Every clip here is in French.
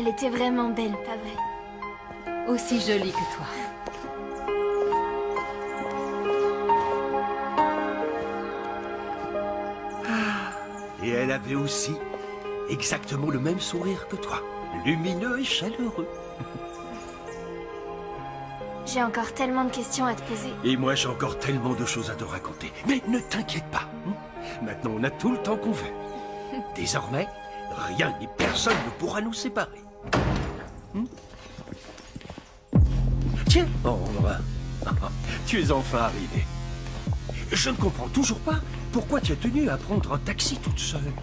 Elle était vraiment belle, pas vrai? Aussi jolie que toi. Et elle avait aussi exactement le même sourire que toi. Lumineux et chaleureux. J'ai encore tellement de questions à te poser. Et moi, j'ai encore tellement de choses à te raconter. Mais ne t'inquiète pas. Maintenant, on a tout le temps qu'on veut. Désormais, rien ni personne ne pourra nous séparer. Tiens, Ambre. Tu es enfin arrivé. Je ne comprends toujours pas pourquoi tu as tenu à prendre un taxi toute seule.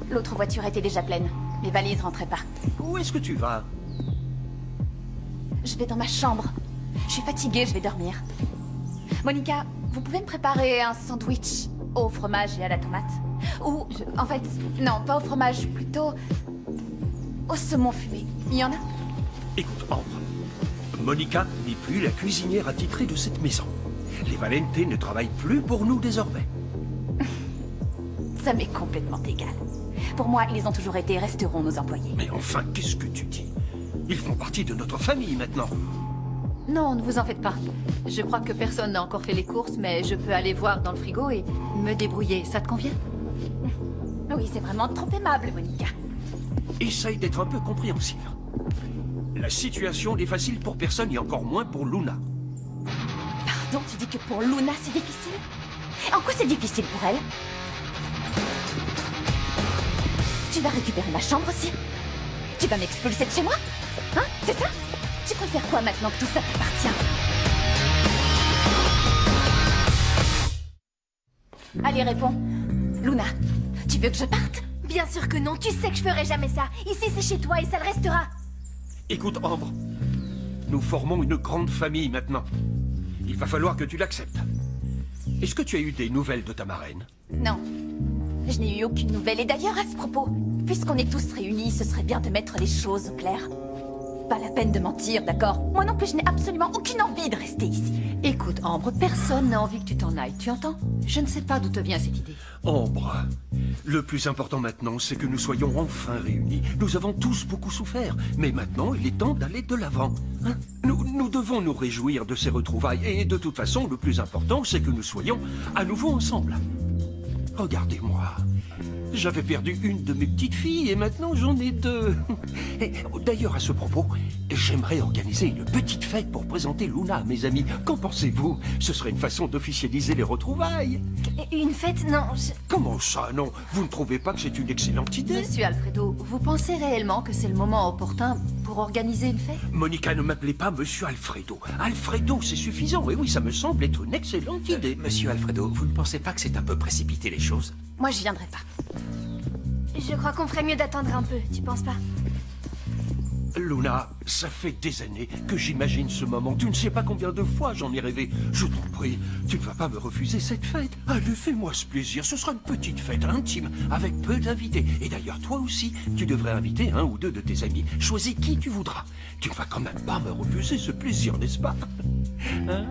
L'autre voiture était déjà pleine. Mes valises rentraient pas. Où est-ce que tu vas? Je vais dans ma chambre. Je suis fatiguée, je vais dormir. Monica, vous pouvez me préparer un sandwich au fromage et à la tomate? Ou, en fait, non, pas au fromage, plutôt au saumon fumé. Il y en a? Écoute, Ambre. Monica n'est plus la cuisinière attitrée de cette maison. Les Valente ne travaillent plus pour nous désormais. Ça m'est complètement égal. Pour moi, ils ont toujours été et resteront nos employés. Mais enfin, qu'est-ce que tu dis? Ils font partie de notre famille maintenant. Non, ne vous en faites pas. Je crois que personne n'a encore fait les courses, mais je peux aller voir dans le frigo et me débrouiller. Ça te convient? Oui, c'est vraiment trop aimable, Monica. Essaye d'être un peu compréhensive. La situation n'est facile pour personne et encore moins pour Luna. Pardon, tu dis que pour Luna, c'est difficile? En quoi c'est difficile pour elle? Tu vas récupérer ma chambre aussi? Tu vas m'expulser de chez moi? Hein? C'est ça? Tu préfères quoi maintenant que tout ça t'appartient? Allez, réponds. Luna, tu veux que je parte? Bien sûr que non, tu sais que je ferai jamais ça. Ici, c'est chez toi et ça le restera. Écoute, Ambre. Nous formons une grande famille maintenant. Il va falloir que tu l'acceptes. Est-ce que tu as eu des nouvelles de ta marraine? Non. Je n'ai eu aucune nouvelle. Et d'ailleurs, à ce propos, puisqu'on est tous réunis, ce serait bien de mettre les choses au clair. Pas la peine de mentir, d'accord? Moi non plus, je n'ai absolument aucune envie de rester ici. Écoute, Ambre, personne n'a envie que tu t'en ailles, tu entends? Je ne sais pas d'où te vient cette idée. Ambre, le plus important maintenant, c'est que nous soyons enfin réunis. Nous avons tous beaucoup souffert, mais maintenant, il est temps d'aller de l'avant. Hein? Nous devons nous réjouir de ces retrouvailles, et de toute façon, le plus important, c'est que nous soyons à nouveau ensemble. Regardez-moi. J'avais perdu une de mes petites filles et maintenant j'en ai deux. D'ailleurs, à ce propos, j'aimerais organiser une petite fête pour présenter Luna à mes amis. Qu'en pensez-vous? Ce serait une façon d'officialiser les retrouvailles. Une fête? Non, Comment ça, non? Vous ne trouvez pas que c'est une excellente idée? Monsieur Alfredo, vous pensez réellement que c'est le moment opportun pour organiser une fête? Monica, ne m'appelez pas Monsieur Alfredo. Alfredo, c'est suffisant. Et oui, ça me semble être une excellente idée. Monsieur Alfredo, vous ne pensez pas que c'est un peu précipité les choses? Moi, je viendrai pas. je crois qu'on ferait mieux d'attendre un peu, tu penses pas? Luna, ça fait des années que j'imagine ce moment. Tu ne sais pas combien de fois j'en ai rêvé. Je t'en prie, tu ne vas pas me refuser cette fête. Allez, fais-moi ce plaisir. Ce sera une petite fête intime, avec peu d'invités. Et d'ailleurs, toi aussi, tu devrais inviter un ou deux de tes amis. Choisis qui tu voudras. Tu ne vas quand même pas me refuser ce plaisir, n'est-ce pas? Hein?